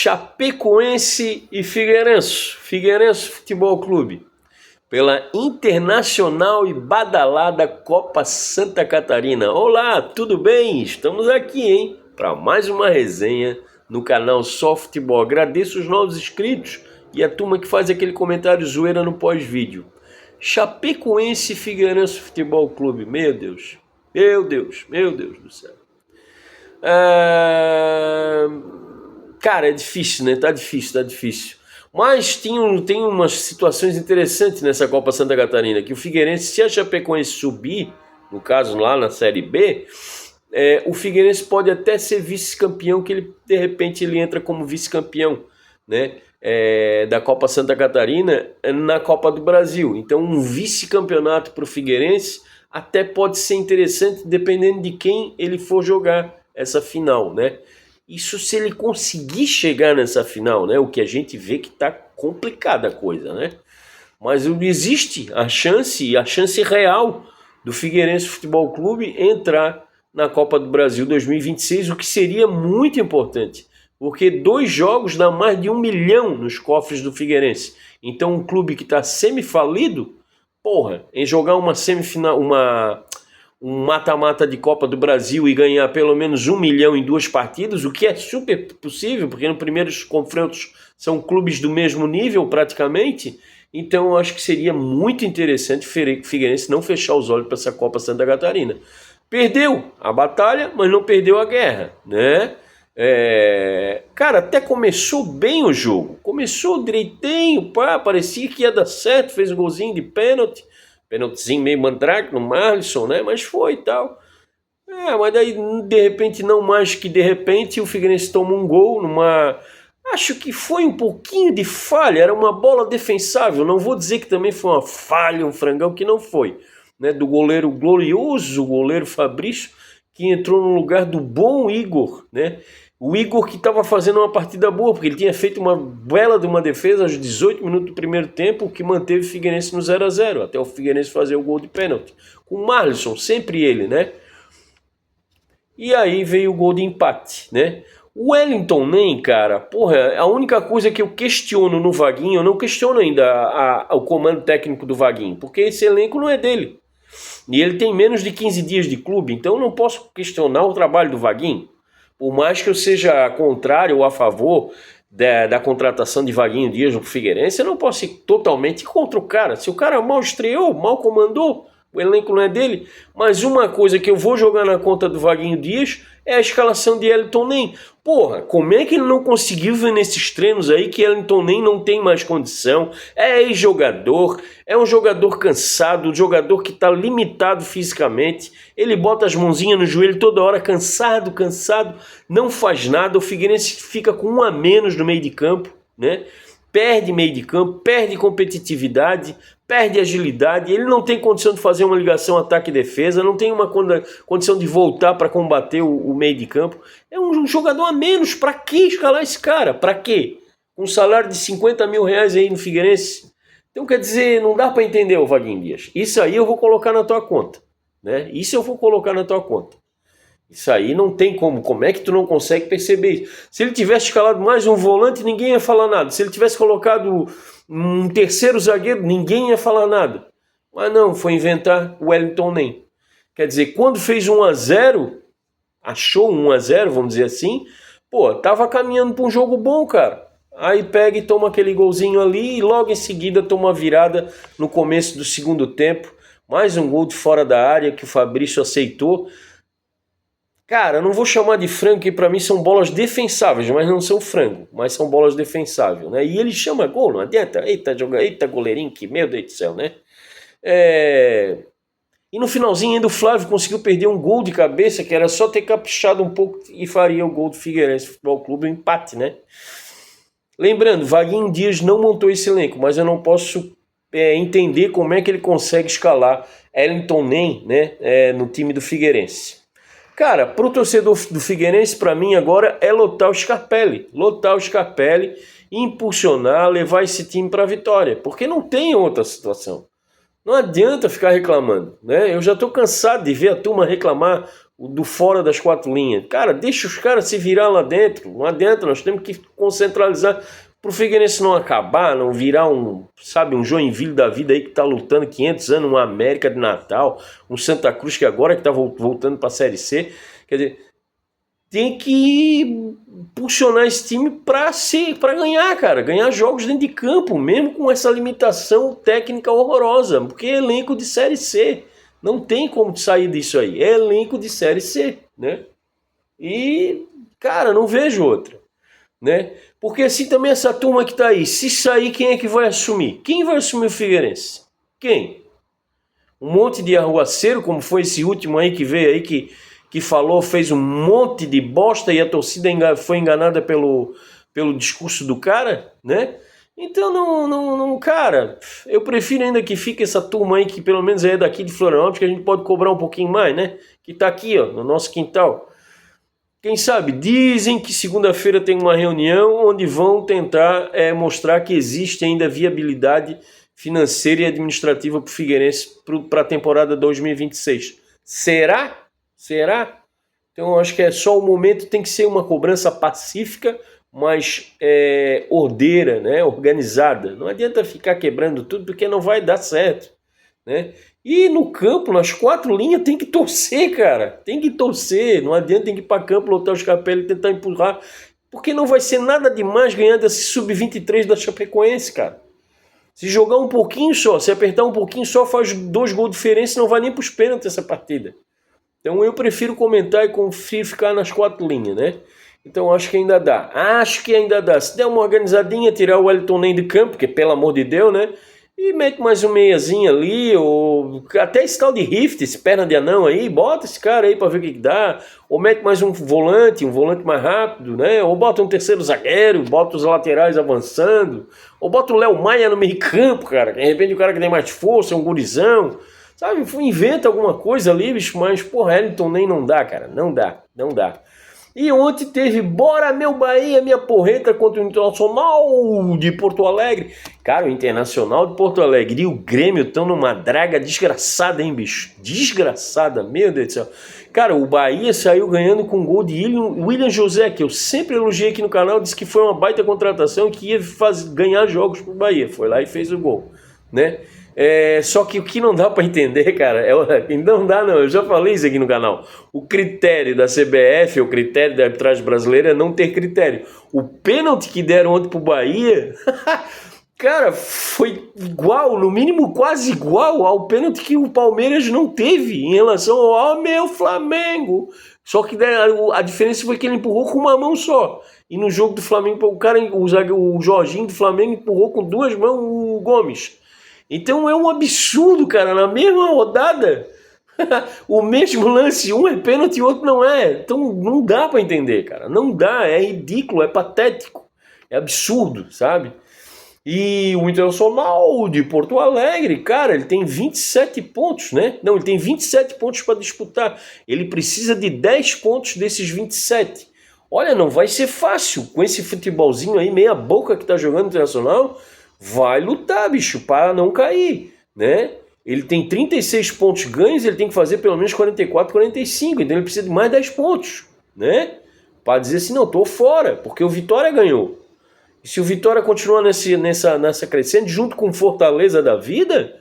Chapecoense e Figueirense Futebol Clube, pela internacional e badalada Copa Santa Catarina. Olá, tudo bem? Estamos aqui, hein, para mais uma resenha no canal Só Futebol. Agradeço os novos inscritos e a turma que faz aquele comentário zoeira no pós-vídeo. Chapecoense e Figueirense Futebol Clube, meu Deus do céu. Cara, é difícil, né? Tá difícil. Mas tem umas situações interessantes nessa Copa Santa Catarina, que o Figueirense, se a Chapecoense subir, no caso lá na Série B, o Figueirense pode até ser vice-campeão, que ele, de repente ele entra como vice-campeão, né? Da Copa Santa Catarina na Copa do Brasil. Então um vice-campeonato para o Figueirense até pode ser interessante, dependendo de quem ele for jogar essa final, né? Isso se ele conseguir chegar nessa final, né? O que a gente vê que tá complicada a coisa, né? Mas existe a chance real do Figueirense Futebol Clube entrar na Copa do Brasil 2026, o que seria muito importante, porque 2 jogos dá mais de 1 milhão nos cofres do Figueirense. Então um clube que está semi-falido, em jogar uma semifinal, um mata-mata de Copa do Brasil e ganhar pelo menos 1 milhão em 2 partidas, o que é super possível, porque nos primeiros confrontos são clubes do mesmo nível praticamente. Então eu acho que seria muito interessante o Figueirense não fechar os olhos para essa Copa Santa Catarina. Perdeu a batalha, mas não perdeu a guerra, né? Cara, até começou bem o jogo, começou direitinho, parecia que ia dar certo, fez um golzinho de pênaltizinho meio mandrake no Marlisson, né? Mas foi e tal. Mas daí, de repente, não mais que de repente, o Figueirense toma um gol acho que foi um pouquinho de falha, era uma bola defensável. Não vou dizer que também foi uma falha, um frangão, que não foi, né? Do goleiro glorioso, o goleiro Fabrício, que entrou no lugar do bom Igor, né? O Igor que estava fazendo uma partida boa, porque ele tinha feito uma bela de uma defesa aos 18 minutos do primeiro tempo, que manteve o Figueirense no 0-0, até o Figueirense fazer o gol de pênalti. Com o Marlisson, sempre ele, né? E aí veio o gol de empate, né? O Wellington Nem, cara, a única coisa que eu questiono no Vaguinho, eu não questiono ainda o comando técnico do Vaguinho, porque esse elenco não é dele. E ele tem menos de 15 dias de clube, então eu não posso questionar o trabalho do Vaguinho. Por mais que eu seja contrário ou a favor da contratação de Vaguinho Dias no Figueirense, eu não posso ir totalmente contra o cara. Se o cara mal estreou, mal comandou, o elenco não é dele. Mas uma coisa que eu vou jogar na conta do Vaguinho Dias é a escalação de Wellington Nem. Como é que ele não conseguiu ver nesses treinos aí que Wellington Nem não tem mais condição? É ex-jogador, é um jogador cansado, um jogador que está limitado fisicamente. Ele bota as mãozinhas no joelho toda hora, cansado, não faz nada. O Figueirense fica com 1 a menos no meio de campo, né? Perde meio de campo, perde competitividade, perde agilidade, ele não tem condição de fazer uma ligação ataque e defesa, não tem uma condição de voltar para combater o meio de campo. É um jogador a menos. Para que escalar esse cara? Para quê? Com um salário de 50 mil reais aí no Figueirense. Então quer dizer, não dá para entender, o Vaguinho Dias. Isso aí eu vou colocar na tua conta, né? Isso eu vou colocar na tua conta. Isso aí não tem como. Como é que tu não consegue perceber isso? Se ele tivesse escalado mais um volante, ninguém ia falar nada. Se ele tivesse colocado um terceiro zagueiro, ninguém ia falar nada. Mas não, foi inventar o Wellington Nem. Quer dizer, quando fez 1 a 0, achou 1 a 0, vamos dizer assim, tava caminhando para um jogo bom, cara. Aí pega e toma aquele golzinho ali e logo em seguida toma a virada no começo do segundo tempo. Mais um gol de fora da área que o Fabrício aceitou. Cara, eu não vou chamar de frango, que pra mim são bolas defensáveis, mas não são frango, mas são bolas defensáveis, né? E ele chama gol, não adianta. Eita goleirinho, que meu Deus do céu, né? E no finalzinho ainda o Flávio conseguiu perder um gol de cabeça, que era só ter caprichado um pouco e faria o gol do Figueirense Futebol Clube, o empate, né? Lembrando, Vaguinho Dias não montou esse elenco, mas eu não posso entender como é que ele consegue escalar Wellington Nem, né, no time do Figueirense. Cara, pro torcedor do Figueirense, para mim agora é lotar o Scarpelli, impulsionar, levar esse time para a vitória, porque não tem outra situação. Não adianta ficar reclamando, né? Eu já estou cansado de ver a turma reclamar o do fora das quatro linhas. Cara, deixa os caras se virar lá dentro. Não adianta, nós temos que concentralizar pro Figueirense não acabar, não virar um Joinville da vida aí que tá lutando 500 anos, uma América de Natal, um Santa Cruz que agora que tá voltando pra Série C. Quer dizer, tem que impulsionar esse time para ganhar, cara. Ganhar jogos dentro de campo, mesmo com essa limitação técnica horrorosa. Porque é elenco de Série C. Não tem como sair disso aí. É elenco de Série C, né? E, cara, não vejo outra, né? Porque assim também essa turma que tá aí, se sair, quem é que vai assumir? Quem vai assumir o Figueirense? Quem? Um monte de arruaceiro, como foi esse último aí que veio aí, que falou, fez um monte de bosta e a torcida foi enganada pelo discurso do cara, né? Então, não, cara, eu prefiro ainda que fique essa turma aí que pelo menos é daqui de Florianópolis, que a gente pode cobrar um pouquinho mais, né? Que tá aqui, ó, no nosso quintal. Quem sabe, dizem que segunda-feira tem uma reunião onde vão tentar mostrar que existe ainda viabilidade financeira e administrativa para o Figueirense para a temporada 2026. Será? Será? Então eu acho que é só o momento, tem que ser uma cobrança pacífica, mas ordeira, né? Organizada. Não adianta ficar quebrando tudo porque não vai dar certo, né? E no campo, nas quatro linhas, tem que torcer, cara. Tem que torcer. Não adianta, tem que ir para campo, lotar os capelos e tentar empurrar. Porque não vai ser nada demais ganhar desse sub-23 da Chapecoense, cara. Se jogar um pouquinho só, se apertar um pouquinho só, faz 2 gols de diferença e não vai nem para os pênaltis essa partida. Então eu prefiro comentar e confio ficar nas quatro linhas, né? Então acho que ainda dá. Acho que ainda dá. Se der uma organizadinha, tirar o Wellington nem de campo, porque pelo amor de Deus, né? E mete mais um meiazinho ali, ou até esse tal de Rift, esse perna de anão aí, bota esse cara aí pra ver o que dá. Ou mete mais um volante mais rápido, né? Ou bota um terceiro zagueiro, bota os laterais avançando. Ou bota o Léo Maia no meio campo, cara. De repente o cara que tem mais força, é um gurizão. Sabe, inventa alguma coisa ali, bicho, mas, porra, Wellington nem não dá, cara. Não dá. E ontem teve Bora Meu Bahia, minha porreta contra o Internacional de Porto Alegre. Cara, o Internacional de Porto Alegre e o Grêmio estão numa draga desgraçada, hein, bicho? Desgraçada, meu Deus do céu. Cara, o Bahia saiu ganhando com gol de William José, que eu sempre elogiei aqui no canal, disse que foi uma baita contratação que ia ganhar jogos pro Bahia. Foi lá e fez o gol, né? Só que o que não dá para entender, cara, não dá não, eu já falei isso aqui no canal. O critério da CBF, o critério da arbitragem brasileira é não ter critério. O pênalti que deram ontem pro Bahia, cara, foi igual, no mínimo quase igual ao pênalti que o Palmeiras não teve em relação ao meu Flamengo. Só que a diferença foi que ele empurrou com uma mão só. E no jogo do Flamengo, o Jorginho do Flamengo empurrou com 2 mãos o Gomes. Então é um absurdo, cara, na mesma rodada, o mesmo lance, um é pênalti e o outro não é. Então não dá para entender, cara, não dá, é ridículo, é patético, é absurdo, sabe? E o Internacional de Porto Alegre, cara, ele tem 27 pontos, né? Não, ele tem 27 pontos para disputar, ele precisa de 10 pontos desses 27. Olha, não vai ser fácil, com esse futebolzinho aí, meia boca que tá jogando o Internacional. Vai lutar, bicho, para não cair, né? Ele tem 36 pontos ganhos, ele tem que fazer pelo menos 44, 45, então ele precisa de mais 10 pontos, né? Para dizer assim, não, tô fora, porque o Vitória ganhou. E se o Vitória continuar nessa crescente, junto com o Fortaleza da vida,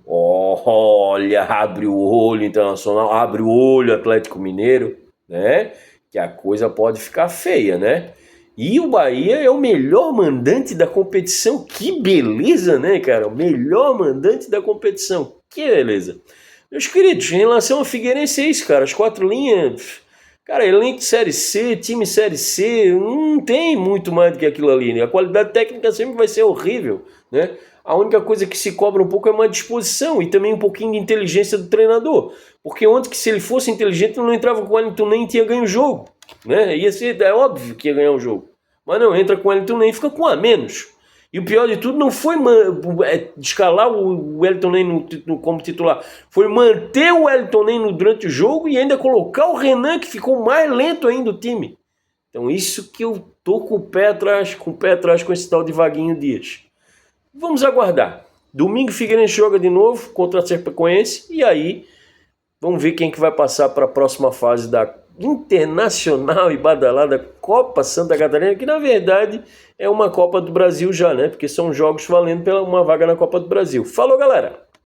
olha, abre o olho Internacional, abre o olho Atlético Mineiro, né? Que a coisa pode ficar feia, né? E o Bahia é o melhor mandante da competição. Que beleza, né, cara? O melhor mandante da competição. Que beleza. Meus queridos, em relação ao Figueirense é isso, cara. As quatro linhas... Cara, elenco de Série C, time Série C, não tem muito mais do que aquilo ali, né? A qualidade técnica sempre vai ser horrível, né? A única coisa que se cobra um pouco é uma disposição e também um pouquinho de inteligência do treinador. Porque ontem, que se ele fosse inteligente, não entrava com o Wellington nem tinha ganho o jogo, né? É óbvio que ia ganhar o jogo. Mas não, entra com o Wellington nem fica com a menos. E o pior de tudo não foi escalar o Wellington nem como titular. Foi manter o Wellington nem durante o jogo e ainda colocar o Renan, que ficou mais lento ainda do time. Então isso que eu tô com o pé atrás com esse tal de Vaguinho Dias. Vamos aguardar. Domingo Figueirense joga de novo contra a Chapecoense e aí Vamos ver quem que vai passar para a próxima fase da internacional e badalada Copa Santa Catarina, que na verdade é uma Copa do Brasil já, né? Porque são jogos valendo pela uma vaga na Copa do Brasil. Falou, galera!